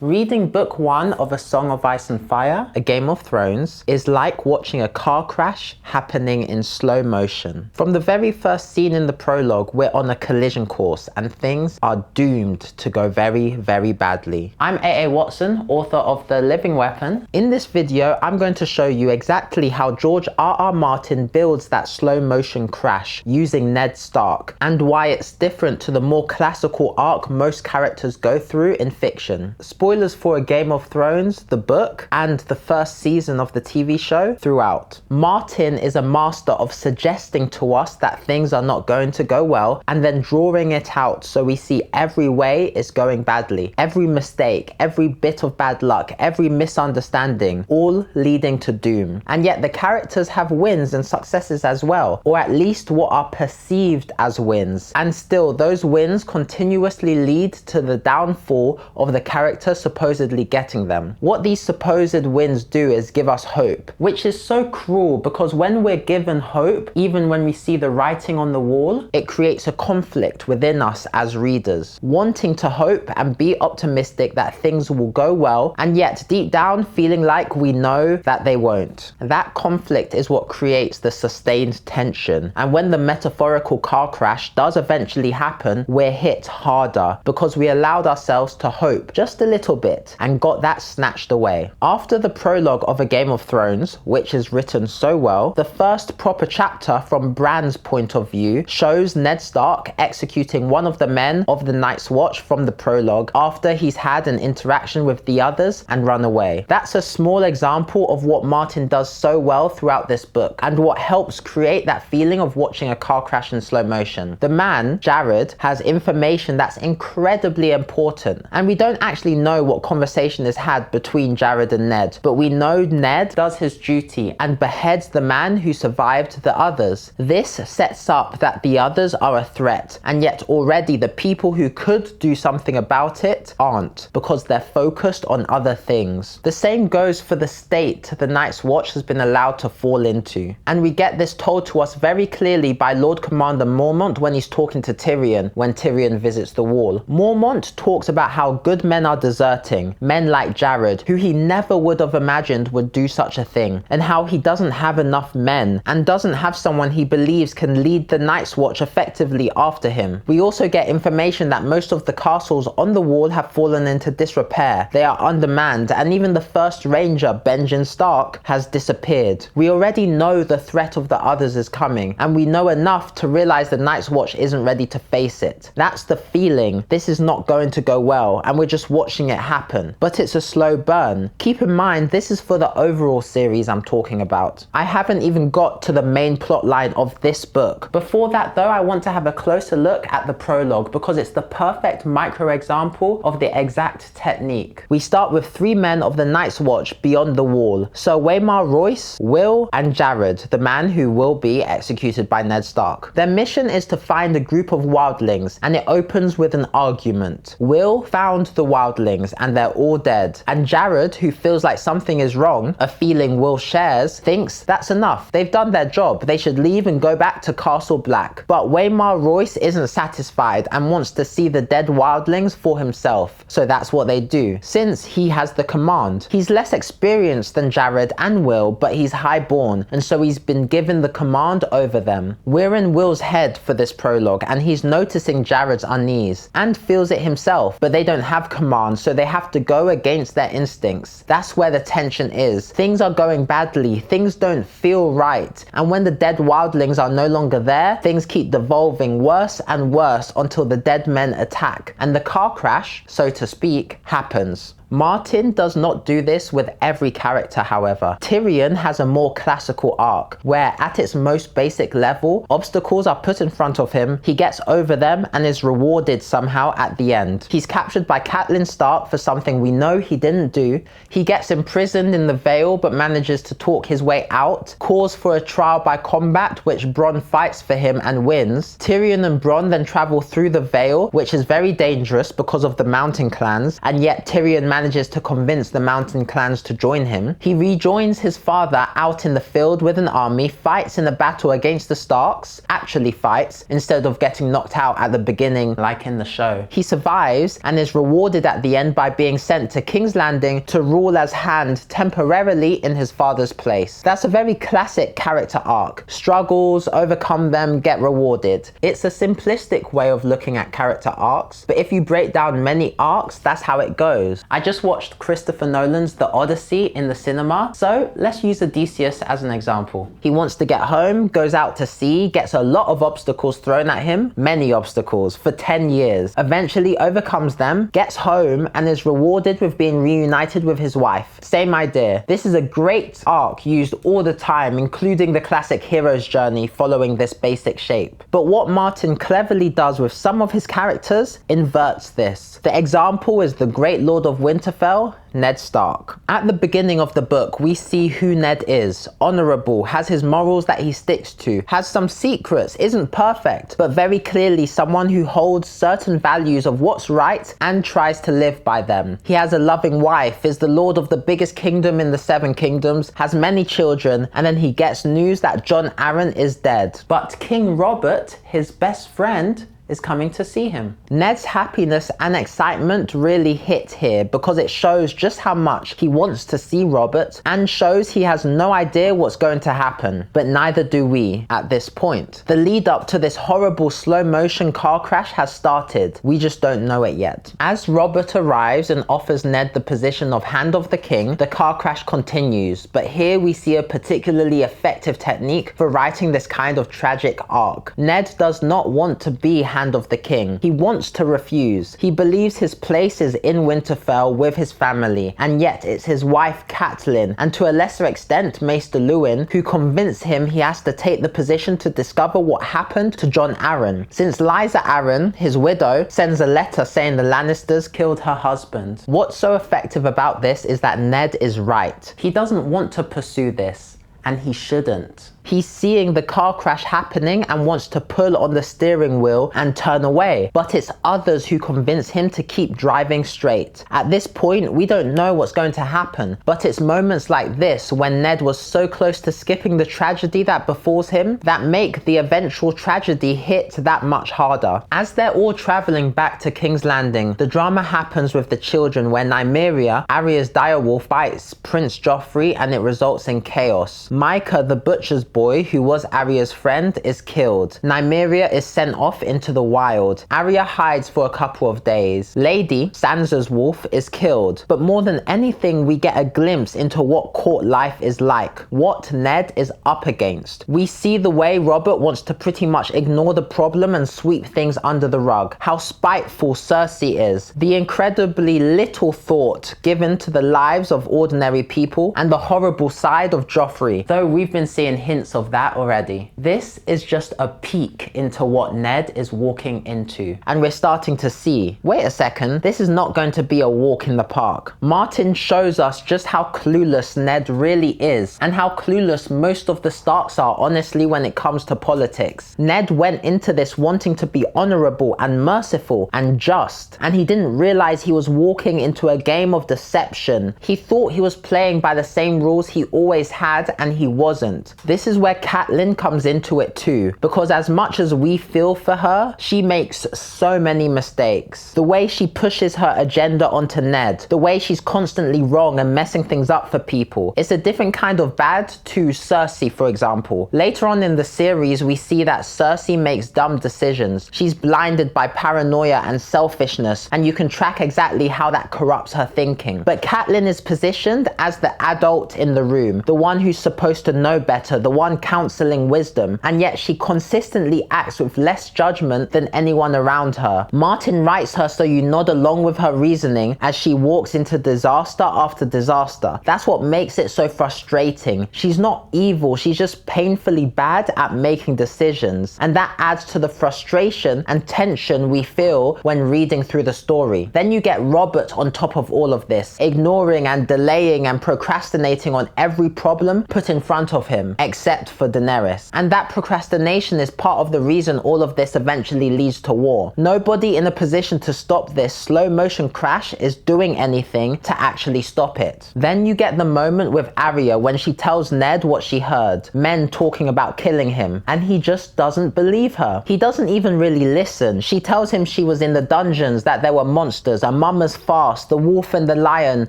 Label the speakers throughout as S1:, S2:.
S1: Reading book 1 of A Song of Ice and Fire, A Game of Thrones, is like watching a car crash happening in slow motion. From the very first scene in the prologue, we're on a collision course and things are doomed to go very, very badly. I'm A.A. Watson, author of The Living Weapon. In this video, I'm going to show you exactly how George R.R. Martin builds that slow motion crash using Ned Stark, and why it's different to the more classical arc most characters go through in fiction. Spoilers for A Game of Thrones, the book, and the first season of the TV show throughout. Martin is a master of suggesting to us that things are not going to go well and then drawing it out so we see every way is going badly. Every mistake, every bit of bad luck, every misunderstanding, all leading to doom. And yet the characters have wins and successes as well, or at least what are perceived as wins. And still, those wins continuously lead to the downfall of the character supposedly getting them. What these supposed wins do is give us hope, which is so cruel because when we're given hope, even when we see the writing on the wall, it creates a conflict within us as readers, wanting to hope and be optimistic that things will go well, and yet deep down feeling like we know that they won't. That conflict is what creates the sustained tension, and when the metaphorical car crash does eventually happen, we're hit harder because we allowed ourselves to hope just a little bit and got that snatched away. After the prologue of A Game of Thrones, which is written so well, the first proper chapter from Bran's point of view shows Ned Stark executing one of the men of the Night's Watch from the prologue after he's had an interaction with the others and run away. That's a small example of what Martin does so well throughout this book and what helps create that feeling of watching a car crash in slow motion. The man, Jared, has information that's incredibly important, and we don't actually know what conversation is had between Jared and Ned, but we know Ned does his duty and beheads the man who survived the others. This sets up that the others are a threat, and yet already the people who could do something about it aren't, because they're focused on other things. The same goes for the state the Night's Watch has been allowed to fall into, and we get this told to us very clearly by Lord Commander Mormont when he's talking to Tyrion when Tyrion visits the Wall. Mormont talks about how good men are deserting, men like Jared, who he never would have imagined would do such a thing, and how he doesn't have enough men and doesn't have someone he believes can lead the Night's Watch effectively after him. We also get information that most of the castles on the Wall have fallen into disrepair, they are undermanned, and even the first ranger, Benjen Stark, has disappeared. We already know the threat of the others is coming, and we know enough to realize the Night's Watch isn't ready to face it. That's the feeling. This is not going to go well, and we're just watching it happen. But it's a slow burn. Keep in mind, this is for the overall series I'm talking about. I haven't even got to the main plot line of this book. Before that though, I want to have a closer look at the prologue because it's the perfect micro example of the exact technique. We start with 3 men of the Night's Watch beyond the Wall: Sir Waymar Royce, Will, and Jared, the man who will be executed by Ned Stark. Their mission is to find a group of wildlings, and it opens with an argument. Will found the wildlings and they're all dead, and Jared, who feels like something is wrong, a feeling Will shares, thinks that's enough. They've done their job. They should leave and go back to Castle Black. But Waymar Royce isn't satisfied and wants to see the dead wildlings for himself. So that's what they do, since he has the command. He's less experienced than Jared and Will, but he's highborn, and so he's been given the command over them. We're in Will's head for this prologue, and he's noticing Jared's unease and feels it himself, but they don't have command, so they have to go against their instincts. That's where the tension is. Things are going badly, things don't feel right, and when the dead wildlings are no longer there, things keep devolving worse and worse until the dead men attack, and the car crash, so to speak, happens. Martin does not do this with every character, however. Tyrion has a more classical arc, where at its most basic level, obstacles are put in front of him, he gets over them and is rewarded somehow at the end. He's captured by Catelyn Stark for something we know he didn't do, he gets imprisoned in the Vale but manages to talk his way out, calls for a trial by combat which Bronn fights for him and wins. Tyrion and Bronn then travel through the Vale, which is very dangerous because of the mountain clans, and yet Tyrion manages manages to convince the mountain clans to join him. He rejoins his father out in the field with an army, fights in a battle against the Starks, actually fights, instead of getting knocked out at the beginning like in the show. He survives and is rewarded at the end by being sent to King's Landing to rule as Hand temporarily in his father's place. That's a very classic character arc. Struggles, overcome them, get rewarded. It's a simplistic way of looking at character arcs, but if you break down many arcs, that's how it goes. I just watched Christopher Nolan's The Odyssey in the cinema, so let's use Odysseus as an example. He wants to get home, goes out to sea, gets a lot of obstacles thrown at him, many obstacles, for 10 years, eventually overcomes them, gets home, and is rewarded with being reunited with his wife. Same idea. This is a great arc used all the time, including the classic hero's journey following this basic shape. But what Martin cleverly does with some of his characters inverts this. The example is the Great Lord of Winterfell, Ned Stark. At the beginning of the book, we see who Ned is. Honorable, has his morals that he sticks to, has some secrets, isn't perfect, but very clearly someone who holds certain values of what's right and tries to live by them. He has a loving wife, is the lord of the biggest kingdom in the 7 kingdoms, has many children, and then he gets news that Jon Arryn is dead. But King Robert, his best friend, is coming to see him. Ned's happiness and excitement really hit here because it shows just how much he wants to see Robert and shows he has no idea what's going to happen, but neither do we at this point. The lead up to this horrible slow motion car crash has started. We just don't know it yet. As Robert arrives and offers Ned the position of Hand of the King, the car crash continues, but here we see a particularly effective technique for writing this kind of tragic arc. Ned does not want to be Hand of the King. He wants to refuse. He believes his place is in Winterfell with his family, and yet it's his wife Catelyn, and to a lesser extent Maester Luwin, who convince him he has to take the position to discover what happened to Jon Arryn, since Lysa Arryn, his widow, sends a letter saying the Lannisters killed her husband. What's so effective about this is that Ned is right. He doesn't want to pursue this, and he shouldn't. He's seeing the car crash happening and wants to pull on the steering wheel and turn away, but it's others who convince him to keep driving straight. At this point, we don't know what's going to happen, but it's moments like this when Ned was so close to skipping the tragedy that befalls him that make the eventual tragedy hit that much harder. As they're all traveling back to King's Landing, the drama happens with the children where Nymeria, Arya's direwolf, fights Prince Joffrey and it results in chaos. Micah, the butcher's boy, who was Arya's friend, is killed. Nymeria is sent off into the wild. Arya hides for a couple of days. Lady, Sansa's wolf, is killed. But more than anything, we get a glimpse into what court life is like, what Ned is up against. We see the way Robert wants to pretty much ignore the problem and sweep things under the rug, how spiteful Cersei is, the incredibly little thought given to the lives of ordinary people, and the horrible side of Joffrey, though we've been seeing hints of that already. This is just a peek into what Ned is walking into, and we're starting to see, wait a second, this is not going to be a walk in the park. Martin shows us just how clueless Ned really is, and how clueless most of the Starks are honestly when it comes to politics. Ned went into this wanting to be honorable and merciful and just, and he didn't realize he was walking into a game of deception. He thought he was playing by the same rules he always had, and he wasn't. This is where Catelyn comes into it too, because as much as we feel for her, she makes so many mistakes. The way she pushes her agenda onto Ned, the way she's constantly wrong and messing things up for people. It's a different kind of bad to Cersei, for example. Later on in the series, we see that Cersei makes dumb decisions. She's blinded by paranoia and selfishness, and you can track exactly how that corrupts her thinking. But Catelyn is positioned as the adult in the room, the one who's supposed to know better, the one counseling wisdom, and yet she consistently acts with less judgment than anyone around her. Martin writes her so you nod along with her reasoning as she walks into disaster after disaster. That's what makes it so frustrating. She's not evil, she's just painfully bad at making decisions, and that adds to the frustration and tension we feel when reading through the story. Then you get Robert on top of all of this, ignoring and delaying and procrastinating on every problem put in front of him, except except for Daenerys. And that procrastination is part of the reason all of this eventually leads to war. Nobody in a position to stop this slow motion crash is doing anything to actually stop it. Then you get the moment with Arya when she tells Ned what she heard, men talking about killing him, and he just doesn't believe her. He doesn't even really listen. She tells him she was in the dungeons, that there were monsters, a mama's fast, the wolf and the lion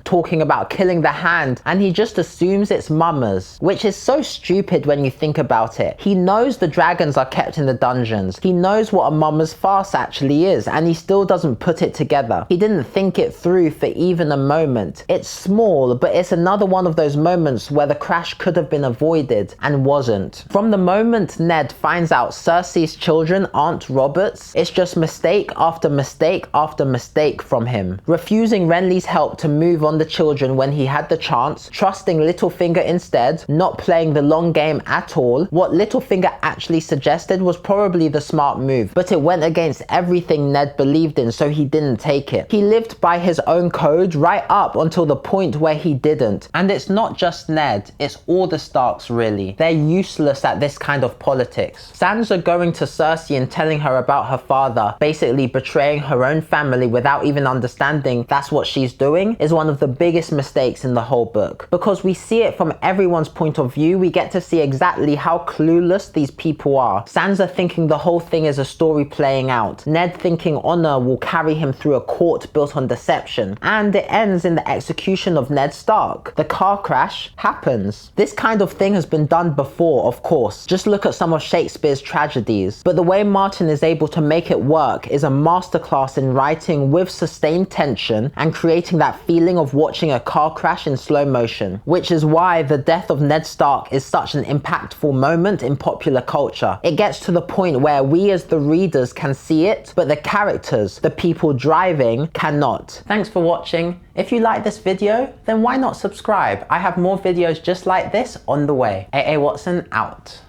S1: talking about killing the hand, and he just assumes it's mamas, which is so stupid when you think about it. He knows the dragons are kept in the dungeons. He knows what a mama's fast actually is, and he still doesn't put it together. He didn't think it through for even a moment. It's small, but it's another one of those moments where the crash could have been avoided and wasn't. From the moment Ned finds out Cersei's children aren't Robert's, it's just mistake after mistake after mistake from him. Refusing Renly's help to move on the children when he had the chance, trusting Littlefinger instead, not playing the long game at all. What Littlefinger actually suggested was probably the smart move, but it went against everything Ned believed in, so he didn't take it. He lived by his own code right up until the point where he didn't. And it's not just Ned, it's all the Starks really. They're useless at this kind of politics. Sansa going to Cersei and telling her about her father, basically betraying her own family without even understanding that's what she's doing, is one of the biggest mistakes in the whole book. Because we see it from everyone's point of view, we get to see exactly how clueless these people are. Sansa thinking the whole thing is a story playing out. Ned thinking honor will carry him through a court built on deception. And it ends in the execution of Ned Stark. The car crash happens. This kind of thing has been done before, of course. Just look at some of Shakespeare's tragedies. But the way Martin is able to make it work is a masterclass in writing with sustained tension and creating that feeling of watching a car crash in slow motion. Which is why the death of Ned Stark is such an impactful moment in popular culture. It gets to the point where we as the readers can see it, but the characters, the people driving, cannot. Thanks for watching. If you like this video, then why not subscribe? I have more videos just like this on the way. AA Watson out.